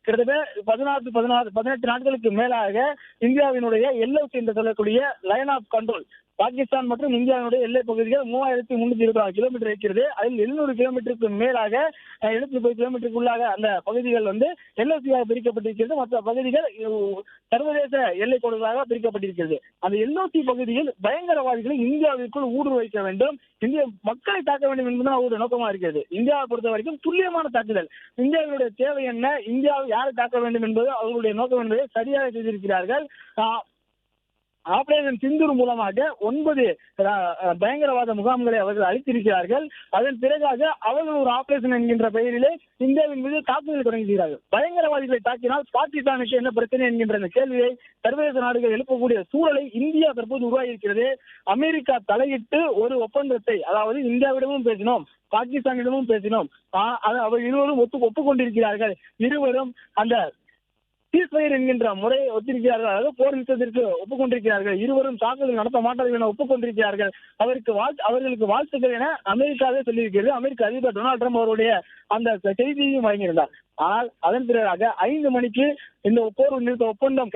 கிட்டத்தட்ட 18 நாட்களுக்கு மேலாக இந்தியாவினுடைய எல்ஓசி என்று சொல்லக்கூடிய லைன் ஆஃப் கண்ட்ரோல் பாகிஸ்தான் மற்றும் இந்தியாவுடைய எல்லை பகுதிகள் 3326 கிலோமீட்டர் இருக்கிறது. அதில் 700 கிலோமீட்டருக்கு மேலாக 730 கிலோமீட்டருக்குள்ளாக அந்த பகுதிகள் எல்ஓசியாக பிரிக்கப்பட்டிருக்கிறது. மற்ற பகுதிகள் சர்வதேச எல்லை கோடுகளாக பிரிக்கப்பட்டிருக்கிறது. அந்த எல்ஓசி பகுதியில் பயங்கரவாதிகளை இந்தியாவிற்குள் ஊடுருவைக்க வேண்டும், இந்திய மக்களை தாக்க வேண்டும் என்பதுதான் அவருடைய நோக்கமாக இருக்கிறது. இந்தியாவை பொறுத்த வரைக்கும் துல்லியமான தாக்குதல். இந்தியாவுடைய தேவை என்ன, இந்தியாவை யாரை தாக்க வேண்டும் என்பது அவர்களுடைய நோக்கம் என்பதை சரியாக செய்திருக்கிறார்கள். ஆபரேஷன் சிந்தூர் மூலமாக 9 பயங்கரவாத முகாம்களை அவர்கள் அளித்திருக்கிறார்கள். அதன் பிறகாக அவர்கள் ஒரு ஆபரேஷன் என்கின்ற பெயரிலே இந்தியாவின் மீது தாக்குதல் தொடங்குகிறார்கள். பயங்கரவாதிகளை தாக்கினால் பாகிஸ்தானுக்கு என்ன பிரச்சனை என்கின்ற அந்த கேள்வியை சர்வதேச நாடுகள் எழுப்பக்கூடிய சூழலை இந்தியா தற்போது உருவாகியிருக்கிறது. அமெரிக்கா தலையிட்டு ஒரு ஒப்பந்தத்தை, அதாவது இந்தியாவிடமும் பேசினோம், பாகிஸ்தானிடமும் பேசினோம், அவர் இருவரும் ஒப்புக்கொண்டிருக்கிறார்கள். இருவரும் அந்த சீஸ்ஃபயர் என்கின்ற முறையை ஒத்திருக்கிறார்கள். அதாவது போர் நிறுத்தத்திற்கு ஒப்புக்கொண்டிருக்கிறார்கள். இருவரும் தாக்குதல் நடத்த மாட்டார்கள் என ஒப்புக்கொண்டிருக்கிறார்கள். அவர்களுக்கு வாழ்த்துக்கள் என அமெரிக்காவே சொல்லியிருக்கிறது. அமெரிக்க அதிபர் டொனால்டு ட்ரம்ப் அவருடைய அந்த செய்தியையும் வழங்கியிருந்தார். ஆனால் அதன் பிறகாக 5 மணிக்கு இந்த போர் நிறுத்த ஒப்பந்தம்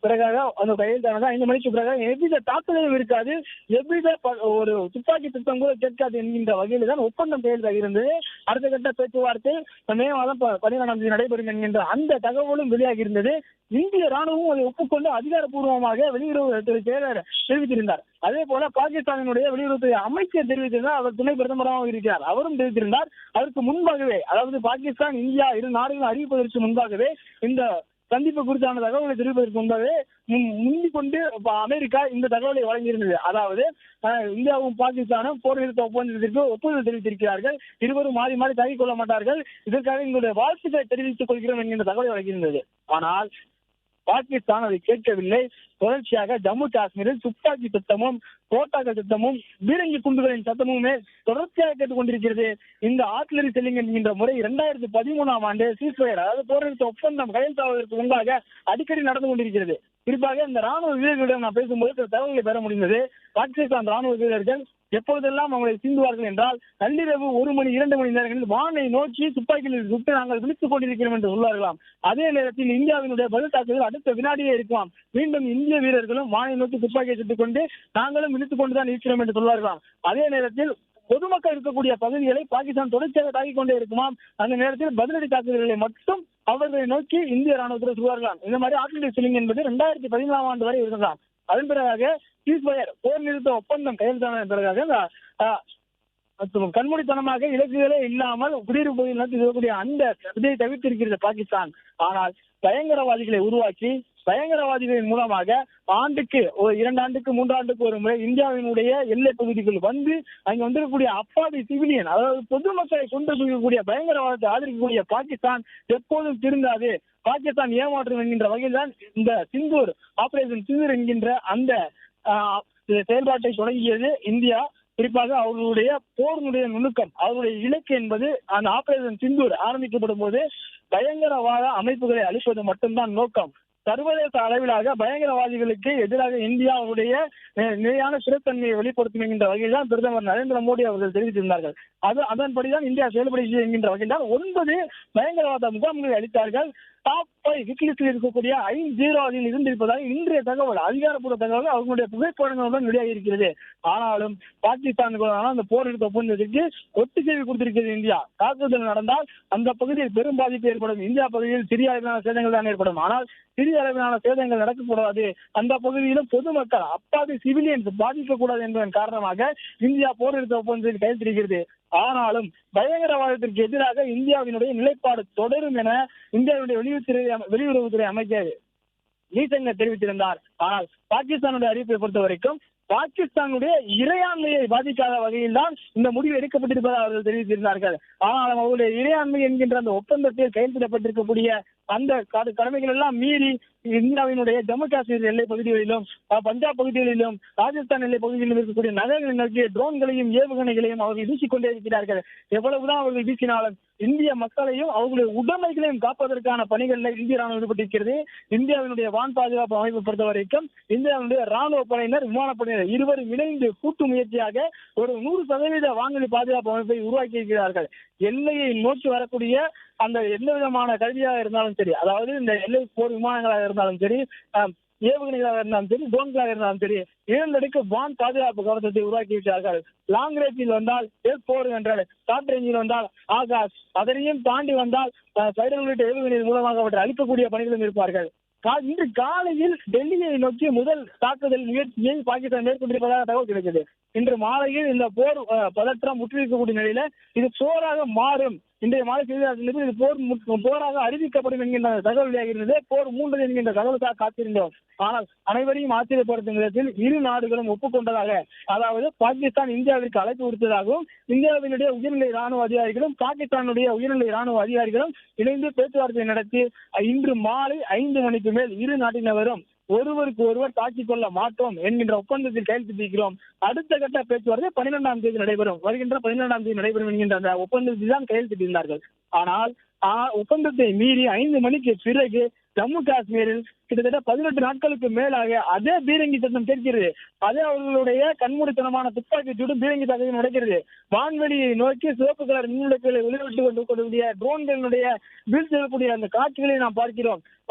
பிறகாக அந்த கையெழுத்தானது 5 மணிக்கு பிறகு எவ்வித தாக்குதலும் இருக்காது, எவ்வித ஒரு துப்பாக்கி திட்டம் கூட கேட்காது என்கின்ற வகையில் தான் ஒப்பந்தம் கையெழுத்தாக இருந்தது. அடுத்த கட்ட பேச்சுவார்த்தை மே மாதம் 14ஆம் தேதி நடைபெறும் என்கின்ற அந்த தகவலும் வெளியாகி இருந்தது. இந்திய ராணுவம் அதை ஒப்புக்கொண்டு அதிகாரப்பூர்வமாக வெளியுறவுத்துறை செயலர் தெரிவித்திருந்தார். அதே போல பாகிஸ்தானினுடைய வெளியுறவுத்துறை அமைச்சர் தெரிவித்திருந்தார். அவர் துணை பிரதமராக இருக்கிறார், அவரும் தெரிவித்திருந்தார். அதற்கு முன்பாகவே, அதாவது பாகிஸ்தான் இந்தியா இரு நாடுகளும் அறிவிப்பதற்கு முன்பாகவே, இந்த சந்திப்பு குறித்தான தகவலை தெரிவிப்பதற்கு முன்பாகவே முந்திக் கொண்டு அமெரிக்கா இந்த தகவலை வழங்கியிருந்தது. அதாவது இந்தியாவும் பாகிஸ்தானும் போர் நிறுத்த ஒப்பந்தத்திற்கு ஒப்புதல் தெரிவித்திருக்கிறார்கள், இருவரும் மாறி மாறி தாக்கிக் கொள்ள மாட்டார்கள், இதற்காக எங்களுடைய வாழ்த்துக்களை தெரிவித்துக் கொள்கிறோம் என்கின்ற தகவலை வழங்கியிருந்தது. ஆனால் பாகிஸ்தான் அதை கேட்கவில்லை. தொடர்ச்சியாக ஜம்மு காஷ்மீரில் துப்பாக்கி சத்தமும் தோட்டாக்கள் சத்தமும் பீரங்கி குண்டுகளின் சத்தமுமே தொடர்ச்சியாக கேட்டுக் கொண்டிருக்கிறது. இந்த ஆர்டிலரி செல்லிங் என்கின்ற முறை 2013ஆம் ஆண்டு சீஸ்ஃபயர், அதாவது போர் நிறுத்த ஒப்பந்தம் கையெழுத்தாவதற்கு முன்பாக அடிக்கடி நடந்து கொண்டிருக்கிறது. குறிப்பாக இந்த ராணுவ வீரர்களிடம் நான் பேசும்போது சில தகவல்களை பெற முடிந்தது. பாகிஸ்தான் ராணுவ வீரர்கள் எப்பொழுதெல்லாம் அவங்களை சீண்டுவார்கள் என்றால், நள்ளிரவு 1 மணி 2 மணி நேரங்களில் வானை நோக்கி துப்பாக்கியில் சுட்டு நாங்கள் விழித்துக் கொண்டிருக்கிறோம் என்று சொல்வார்களாம். அதே நேரத்தில் இந்தியாவினுடைய பதில் தாக்குதல் அடுத்த வினாடியே இருக்கலாம். மீண்டும் இந்திய வீரர்களும் வானை நோக்கி துப்பாக்கியை சுட்டுக் கொண்டு நாங்களும் விழித்துக் கொண்டுதான் இருக்கிறோம் என்று சொல்வார்களாம். அதே நேரத்தில் பொதுமக்கள் இருக்கக்கூடிய பகுதிகளை பாகிஸ்தான் தொடர்ச்சியாக தாக்கிக் கொண்டே இருக்குமாம். அந்த நேரத்தில் பதிலடி தாக்குதல்களை மட்டும் அவர்களை நோக்கி இந்திய ராணுவத்தில் சொல்வார்களாம். இந்த மாதிரி ஆர்டிலரி செல்லிங் என்பது 2014ஆம் ஆண்டு வரை இருந்ததாம். அதன் பிறகாக சீஸ்ஃபயர் போர் நிறுத்த ஒப்பந்தம் கையெழுத்தான பிறகாக கண்மூடித்தனமாக இலக்குகளே இல்லாமல் குடியிருப்பு பகுதியில் நடத்தி அந்த விதியை தவிர்த்திருக்கிறது பாகிஸ்தான். ஆனால் பயங்கரவாதிகளை உருவாக்கி பயங்கரவாதிகளின் மூலமாக ஆண்டுக்கு 2 ஆண்டுக்கு 3 ஆண்டுக்கு ஒரு முறை இந்தியாவினுடைய எல்லை பகுதிகள் வந்து அங்க வந்திருக்கக்கூடிய அப்பாவி சிவிலியன், அதாவது பொதுமக்களை கொண்டு போகக்கூடிய பயங்கரவாதத்தை ஆதரிக்கக்கூடிய பாகிஸ்தான் எப்போதும் திருந்தாது. பாகிஸ்தான் ஏமாற்றம் என்கின்ற வகையில் தான் இந்த சிந்தூர் ஆபரேஷன் சிந்தூர் என்கின்ற அந்த செயல்பாட்டை தொடங்கியது இந்தியா. குறிப்பாக அவர்களுடைய போரினுடைய நுணுக்கம், அவருடைய இலக்கு என்பது அந்த ஆபரேஷன் சிந்தூர் ஆரம்பிக்கப்படும் போது பயங்கரவாத அமைப்புகளை அழிப்பது மட்டும்தான் நோக்கம். சர்வதேச அளவிலாக பயங்கரவாதிகளுக்கு எதிராக இந்தியாவுடைய நிலையான சிறத்தன்மையை வெளிப்படுத்தும் என்கின்ற வகையில் தான் பிரதமர் நரேந்திர மோடி அவர்கள் தெரிவித்திருந்தார்கள். அதன்படிதான் இந்தியா செயல்படுகிறது என்கின்ற வகையில் தான் 9 பயங்கரவாத முகாம்களை அளித்தார்கள். டாப் 5 ஹிட்லிஸ்டில் இருக்கக்கூடிய 5 அதில் இருந்திருப்பதாக இன்றைய தகவல், அதிகாரப்பூர்வ தகவல் அவர்களுடைய புகைப்படங்களுடன் வெளியாகி இருக்கிறது. ஆனாலும் பாகிஸ்தானுக்கான அந்த போர் நிறுத்த ஒப்பந்தத்திற்கு ஒத்துழைப்பு கொடுத்திருக்கிறது இந்தியா. தாக்குதல் நடந்தால் அந்த பகுதியில் பெரும் பாதிப்பு ஏற்படும். இந்தியா பகுதியில் சிறிய அளவிலான சேதங்கள் தான் ஏற்படும். ஆனால் சிறிய அளவிலான சேதங்கள் நடக்கக்கூடாது, அந்த பகுதியிலும் பொதுமக்கள் அப்பாவி சிவிலியன்ஸ் பாதிக்கக்கூடாது என்பதன் காரணமாக இந்தியா போர் நிறுத்த ஒப்பந்தத்தில் கையெழுத்திருக்கிறது. ஆனாலும் பயங்கரவாதத்திற்கு எதிராக இந்தியாவினுடைய நிலைப்பாடு தொடரும் என இந்தியாவுடைய வெளியுறவுத்துறை அமைச்சர் ஜெய்சங்கர் தெரிவித்திருந்தார். ஆனால் பாகிஸ்தானுடைய அறிவிப்பை பொறுத்த வரைக்கும் பாகிஸ்தானுடைய இறையாண்மையை பாதிக்காத வகையில் தான் இந்த முடிவு எடுக்கப்பட்டிருப்பதாக அவர்கள் தெரிவித்திருந்தார்கள். ஆனாலும் அவருடைய இறையாண்மை என்கின்ற அந்த ஒப்பந்தத்தில் கையெழுத்திடப்பட்டிருக்கக்கூடிய அந்த கடமைகள் எல்லாம் மீறி இந்தியாவினுடைய ஜம்மு காஷ்மீர் எல்லை பகுதிகளிலும் பஞ்சாப் பகுதிகளிலும் ராஜஸ்தான் எல்லை பகுதிகளிலும் இருக்கக்கூடிய நகரங்களை நோக்கி ட்ரோன்களையும் ஏவுகணைகளையும் அவர்கள் வீசிக்கொண்டே இருக்கிறார்கள். எவ்வளவுதான் அவர்கள் வீசினாலும் இந்திய மக்களையும் அவர்களுடைய உடைமைகளையும் காப்பதற்கான பணிகளில் இந்திய ராணுவம் ஈடுபட்டிருக்கிறது. இந்தியாவினுடைய வான் பாதுகாப்பு அமைப்பை பொறுத்த வரைக்கும் இந்தியாவுடைய ராணுவ படையினர் விமானப்படையினர் இருவரும் இணைந்து கூட்டு முயற்சியாக ஒரு 100% வான்வெளி பாதுகாப்பு அமைப்பை உருவாக்கி இருக்கிறார்கள். எல்லையை நோக்கி வரக்கூடிய அந்த எந்த விதமான கருவியாக இருந்தாலும் சரி, அதாவது இந்த எல்லை போர் விமானங்களாக இருந்தாலும் சரி, ஏவுகணைகளாக இருந்தாலும் சரி, ட்ரோன்களாக இருந்தாலும் சரி, 2 அடுக்கு வான் பாதுகாப்பு கவசத்தை உருவாக்கி இருக்கிறார்கள். லாங் ரேஞ்சில் வந்தால் S-400, ஷார்ட் ரேஞ்சில் வந்தால் ஆகாஷ், அதனையும் தாண்டி வந்தால் ஸ்பைடர் உள்ளிட்ட ஏவுகணை மூலமாக அவற்றை அழிக்கக்கூடிய பணிகளும் இருப்பார்கள். இன்று காலையில் டெல்லியை நோக்கி முதல் தாக்குதல் முயற்சியை பாகிஸ்தான் மேற்கொண்டிருப்பதாக தகவல் கிடைத்தது. இன்று மாலையில் இந்த போர் பதற்றம் முற்றிருக்கக்கூடிய நிலையில இது போராக மாறும். இன்றைய மாலை செய்தியாளர்களுக்கு இது போராக அறிவிக்கப்படும் என்கின்ற தகவல் வெளியாகிறது. போர் 3 என்கின்ற தகவலுக்காக காத்திருந்தோம். ஆனால் அனைவரையும் ஆச்சரியப்படுத்தும் விதத்தில் இரு நாடுகளும் ஒப்புக்கொண்டதாக, அதாவது பாகிஸ்தான் இந்தியாவிற்கு அழைப்பு விடுத்ததாகவும், இந்தியாவினுடைய உயர்நிலை ராணுவ அதிகாரிகளும் பாகிஸ்தானுடைய உயர்நிலை ராணுவ அதிகாரிகளும் இணைந்து பேச்சுவார்த்தை நடத்தி இன்று மாலை 5 மணிக்கு மேல் இரு நாட்டினரும் ஒருவருக்கு ஒருவர் தாக்கிக் கொள்ள மாட்டோம் என்கின்ற ஒப்பந்தத்தில் கையெழுத்திட்டிருக்கிறோம். அடுத்த கட்ட பேச்சுவார்த்தை 12ஆம் தேதி நடைபெறும், வருகின்ற 12ஆம் தேதி நடைபெறும் என்கின்ற அந்த ஒப்பந்தத்தில் தான் கையெழுத்திட்டிருந்தார்கள். ஆனால் ஒப்பந்தத்தை மீறி 5 மணிக்கு பிறகு ஜம்மு காஷ்மீரில் கிட்டத்தட்ட 18 நாட்களுக்கு மேலாக அதே பீரங்கி சத்தம் கேட்கிறது. அதே அவர்களுடைய கண்மூடித்தனமான துப்பாக்கி சூடும் பீரங்கி தாக்குதல் நடக்கிறது. வான்வெளியை நோக்கி சிவப்பு கலர் மின்விளக்குகளை ஒளிவிட்டுக் கொண்டிருக்கக்கூடிய ட்ரோன்களுடைய வீழ்ச்சி செய்யக்கூடிய அந்த காட்சிகளை நாம் பார்க்கிறோம்.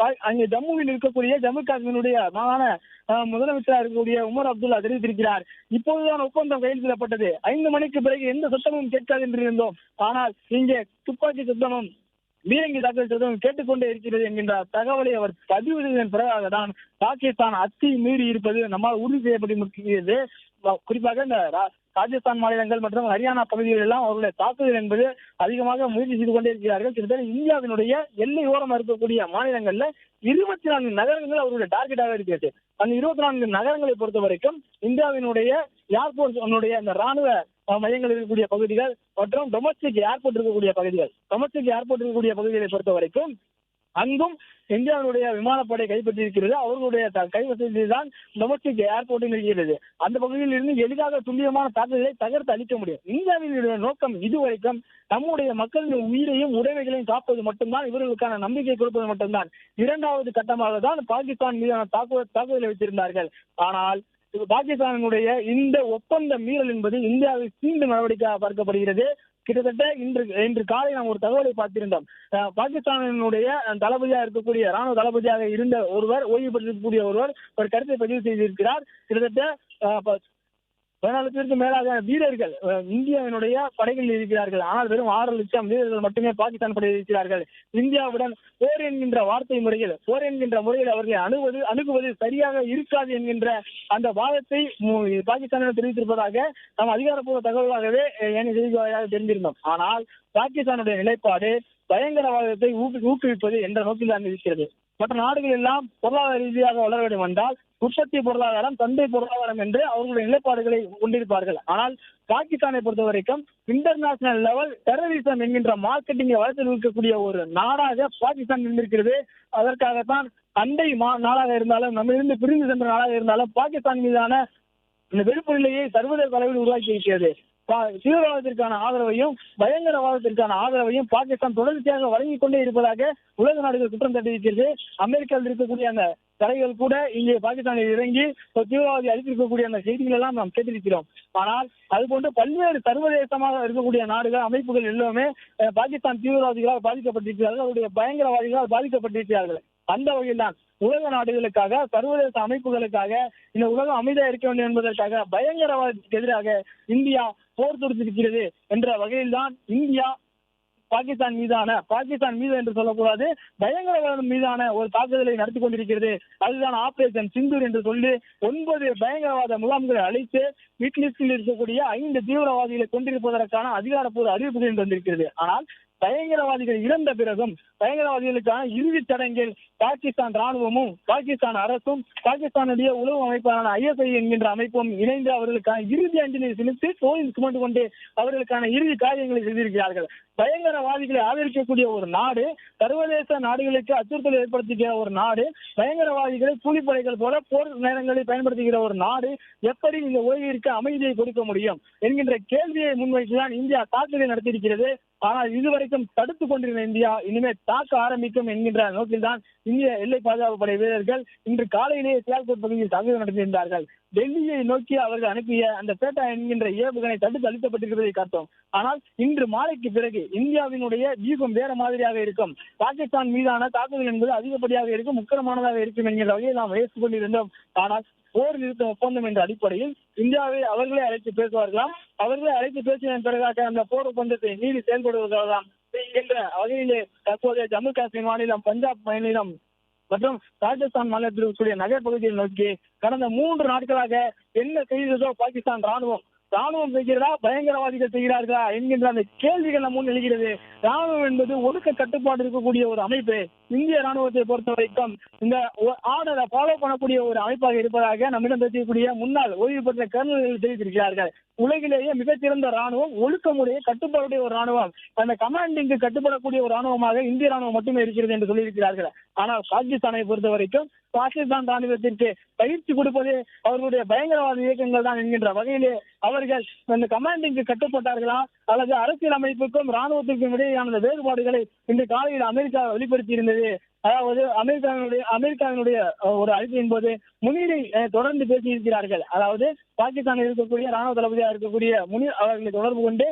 அங்கே ஜம்முவில் இருக்கக்கூடிய ஜம்மு காஷ்மீருடைய மாகாண முதலமைச்சராக இருக்கக்கூடிய உமர் அப்துல்லா தெரிவித்திருக்கிறார், இப்போதுதான் ஒப்பந்தம் கையெழுத்திடப்பட்டது, 5 மணிக்கு பிறகு எந்த சத்தமும் கேட்காது என்று இருந்தோம். ஆனால் இங்கே துப்பாக்கி சத்தமும் பீரங்கி தாக்குதல் சத்தமும் கேட்டுக்கொண்டே இருக்கிறது என்கின்ற தகவலை அவர் பதிவு செய்ததன் பிறகாக தான் பாகிஸ்தான் அத்தி மீறி இருப்பது நம்மால் உறுதி செய்யப்பட்டிருக்கிறது. குறிப்பாக இந்த ராஜஸ்தான் மாநிலங்கள் மற்றும் ஹரியானா பகுதிகளில் எல்லாம் அவர்களுடைய தாக்குதல் என்பது அதிகமாக முயற்சி செய்து கொண்டே இருக்கிறார்கள். கிட்டத்தட்ட இந்தியாவினுடைய எல்லை ஓரம் இருக்கக்கூடிய மாநிலங்கள்ல 24 நகரங்கள் அவர்களுடைய டார்கெட்டாக இருக்கிறது. அந்த 24 நகரங்களை பொறுத்த வரைக்கும் இந்தியாவினுடைய ஏர்போர்ட்ஸ் அந்த ராணுவ மையங்கள் இருக்கக்கூடிய பகுதிகள் மற்றும் டொமஸ்டிக் ஏர்போர்ட் இருக்கக்கூடிய பகுதிகளை பொறுத்த வரைக்கும் அங்கும் இந்தியாவுடைய விமானப்படை கைப்பற்றியிருக்கிறது. அவர்களுடைய கைவசத்தில் தான் டொமஸ்டிக் ஏர்போர்ட்டும் இருக்கிறது. அந்த பகுதியில் இருந்து எளிதாக துல்லியமான தாக்குதலை தகர்த்து அளிக்க முடியும். இந்தியாவினுடைய நோக்கம் இதுவரைக்கும் நம்முடைய மக்களின் உயிரையும் உடைமைகளையும் காப்பது மட்டும்தான், இவர்களுக்கான நம்பிக்கை கொடுப்பது மட்டும்தான். 2வது கட்டமாக தான் பாகிஸ்தான் மீதான தாக்குதலை வைத்திருந்தார்கள். ஆனால் பாகிஸ்தானுடைய இந்த ஒப்பந்த மீறல் என்பது இந்தியாவில் மீண்டும் நடவடிக்கையாக பார்க்கப்படுகிறது. கிட்டத்தட்ட இன்று காலை நாம் ஒரு தகவலை பார்த்திருந்தோம். பாகிஸ்தானினுடைய தளபதியாக இருக்கக்கூடிய ராணுவ தளபதியாக இருந்த ஒருவர், ஓய்வு பெற்றிருக்கக்கூடிய ஒருவர் ஒரு கருத்தை பதிவு செய்திருக்கிறார். கிட்டத்தட்ட 14 பேருக்கு மேலாக வீரர்கள் இந்தியாவினுடைய படைகளில் இருக்கிறார்கள். ஆனால் வெறும் 6 லட்சம் வீரர்கள் மட்டுமே பாகிஸ்தான் படையில் இருக்கிறார்கள். இந்தியாவுடன் போர் என்கின்ற முறையில் அவர்களை அணுகுவது சரியாக இருக்காது என்கின்ற அந்த வாதத்தை பாகிஸ்தானிடம் தெரிவித்திருப்பதாக நாம் அதிகாரப்பூர்வ தகவலாகவே செய்தியாக தெரிந்திருந்தோம். ஆனால் பாகிஸ்தானுடைய நிலைப்பாடு பயங்கரவாதத்தை ஊக்குவிப்பது என்ற நோக்கில் தான் இருக்கிறது. மற்ற நாடுகள் எல்லாம் பொருளாதார ரீதியாக வளர வேண்டும் என்றால் உற்பத்தி பொருளாதாரம், சந்தை பொருளாதாரம் என்று அவர்களுடைய நிலைப்பாடுகளை கொண்டிருப்பார்கள். ஆனால் பாகிஸ்தானை பொறுத்த வரைக்கும் இன்டர்நேஷனல் லெவல் டெரரிசம் என்கின்ற மார்க்கெட்டிங்கை வளர்த்து இருக்கக்கூடிய ஒரு நாடாக பாகிஸ்தான் இருந்திருக்கிறது. அதற்காகத்தான் அண்டை நாடாக இருந்தாலும், நம்மிலிருந்து பிரிந்து சென்ற நாடாக இருந்தாலும் பாகிஸ்தான் மீதான இந்த வெறுப்பு நிலையை சர்வதேச அளவில் உருவாக்கி இருக்கிறது. தீவிரவாதத்திற்கான ஆதரவையும் பயங்கரவாதத்திற்கான ஆதரவையும் பாகிஸ்தான் தொடர்ச்சியாக வழங்கிக் கொண்டே இருப்பதாக உலக நாடுகள் குற்றம் சாட்டியிருக்கிறது. அமெரிக்காவில் இருக்கக்கூடிய அந்த தலைகள் கூட இங்கே பாகிஸ்தானில் இறங்கி தீவிரவாதி அளித்திருக்கக்கூடிய அந்த செய்திகள் எல்லாம் நாம் கேட்டிருக்கிறோம். ஆனால் அதுபோன்று பல்வேறு சர்வதேசமாக இருக்கக்கூடிய நாடுகள், அமைப்புகள் எல்லாமே பாகிஸ்தான் தீவிரவாதிகளால் பாதிக்கப்பட்டிருக்கிறார்கள், அவருடைய பயங்கரவாதிகளால் பாதிக்கப்பட்டிருக்கிறார்கள். அந்த வகையில் தான் உலக நாடுகளுக்காக, சர்வதேச அமைப்புகளுக்காக, இந்த உலகம் அமைதியாக இருக்க வேண்டும் என்பதற்காக பயங்கரவாதத்துக்கு எதிராக இந்தியா போர் தொடுத்திருக்கிறது என்ற வகையில் தான் இந்தியா பாகிஸ்தான் மீது என்று சொல்லக்கூடாது, பயங்கரவாதம் மீதான ஒரு தாக்குதலை நடத்தி கொண்டிருக்கிறது. அதுதான் ஆபரேஷன் சிந்தூர் என்று சொல்லி 9 பயங்கரவாத முகாம்களை அழைத்து வீட்லிஸ்டில் இருக்கக்கூடிய 5 தீவிரவாதிகளை கொண்டிருப்பதற்கான அதிகாரப்பூர்வ அறிவிப்புகள் வந்திருக்கிறது. ஆனால் பயங்கரவாதிகள் இறந்த பிறகும் பயங்கரவாதிகளுக்கான இறுதி சடங்கில் பாகிஸ்தான் ராணுவமும் பாகிஸ்தான் அரசும் பாகிஸ்தானுடைய உளவு அமைப்பான ISI என்கின்ற அமைப்பும் இணைந்து அவர்களுக்கான இறுதி அஞ்சலியை செலுத்தி தோளில் சுமந்து கொண்டு அவர்களுக்கான இறுதி காரியங்களை செய்திருக்கிறார்கள். பயங்கரவாதிகளை ஆதரிக்கக்கூடிய ஒரு நாடு, சர்வதேச நாடுகளுக்கு அச்சுறுத்தல் ஏற்படுத்துகிற ஒரு நாடு, பயங்கரவாதிகளை கூலிப்படைகள் போல போர் நேரங்களில் பயன்படுத்துகிற ஒரு நாடு எப்படி இந்த ஓய்விற்கு அமைதியை கொடுக்க முடியும் என்கின்ற கேள்வியை முன்வைத்துதான் இந்தியா தாக்குதலை நடத்தியிருக்கிறது. ஆனால் இதுவரைக்கும் தடுத்துக் கொண்டிருந்த இந்தியா இனிமேல் தாக்க ஆரம்பிக்கும் என்கின்ற நோக்கில்தான் இந்திய எல்லை பாதுகாப்பு படை வீரர்கள் இன்று காலையிலேயே சியால்கோட் பகுதியில் தாக்குதல் நடத்தியிருந்தார்கள். டெல்லியை நோக்கி அவர்கள் அனுப்பிய அந்த பேட்டா என்கின்ற ஏவுகணை தடுத்து அளிக்கப்பட்டிருப்பதை காட்டும். ஆனால் இன்று மாலைக்கு பிறகு இந்தியாவினுடைய வியூகம் வேற மாதிரியாக இருக்கும். பாகிஸ்தான் மீதான தாக்குதல் என்பது அதிகப்படியாக இருக்கும், உக்கிரமானதாக இருக்கும் என்கிற வகையில் நாம் பேசிக் கொண்டிருந்தோம். ஆனால் போர் நிறுத்த ஒப்பந்தம் என்ற அடிப்படையில் இந்தியாவை அவர்களே அழைத்து பேசுவார்களாம். அவர்களே அழைத்து பேசியதன் பிறகாக அந்த போர் ஒப்பந்தத்தை மீறி செயல்படுவதாகலாம் என்ற வகையிலே தற்போதைய ஜம்மு காஷ்மீர் மாநிலம், பஞ்சாப் மாநிலம் மற்றும் ராஜஸ்தான் மாநிலத்தில் இருக்கக்கூடிய நகர் பகுதியை நோக்கி கடந்த 3 நாட்களாக என்ன செய்ததோ பாகிஸ்தான் ராணுவம் செய்கிறதா, பயங்கரவாதிகள் செய்கிறார்களா என்கின்ற அந்த கேள்விகள் நம் முன் எழுகிறது. ராணுவம் என்பது ஒடுக்க கட்டுப்பாடு இருக்கக்கூடிய ஒரு அமைப்பு. இந்திய ராணுவத்தை பொறுத்த வரைக்கும் இந்த ஆர்டரை ஃபாலோ பண்ணக்கூடிய ஒரு அமைப்பாக இருப்பதாக நம்மிடம் பேசக்கூடிய முன்னாள் ஓய்வு பெற்ற கர்னல்கள் தெரிவித்திருக்கிறார்கள். உலகிலேயே மிகச்சிறந்த ராணுவம், ஒழுக்கமுடைய கட்டுப்பாடுடைய ஒரு ராணுவம், அந்த கமாண்டிங்கு கட்டுப்படக்கூடிய ஒரு ராணுவமாக இந்திய ராணுவம் மட்டுமே இருக்கிறது என்று சொல்லியிருக்கிறார்கள். ஆனால் பாகிஸ்தானை பொறுத்த வரைக்கும் பாகிஸ்தான் ராணுவத்திற்கு பயிற்சி கொடுப்பது அவர்களுடைய பயங்கரவாத இயக்கங்கள் தான் என்கின்ற வகையிலே அவர்கள் அந்த கமாண்டிங்கு கட்டுப்பட்டார்களா அல்லது அரசியல் அமைப்புக்கும் ராணுவத்திற்கும் இடையேயான வேறுபாடுகளை இன்று காலையில் அமெரிக்கா வெளிப்படுத்தி இருந்தது. அதாவது அமெரிக்காவினுடைய ஒரு அறிக்கையின் போது முனீரை தொடர்ந்து பேசியிருக்கிறார்கள். அதாவது பாகிஸ்தானில் இருக்கக்கூடிய ராணுவ தளபதியாக இருக்கக்கூடிய முனீர் அவர்களை தொடர்பு கொண்டு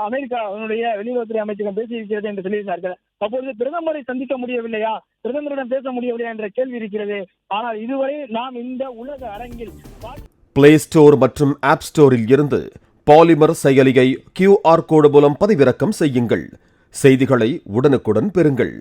அமெரிக்காவினுடைய வெளியுறவுத்துறை அமைச்சகம் பேசியிருக்கிறது என்று சொல்லியிருந்தார்கள். அப்பொழுது பிரதமரை சந்திக்க முடியவில்லையா, பிரதமரிடம் பேச முடியவில்லையா என்ற கேள்வி இருக்கிறது. ஆனால் இதுவரை நாம் இந்த உலக அரங்கில் பிளே ஸ்டோர் மற்றும் ஆப் ஸ்டோரில் இருந்து பாலிமர் செயலியை QR கோடு மூலம் பதிவிறக்கம் செய்யுங்கள். செய்திகளை உடனுக்குடன் பெறுங்கள்.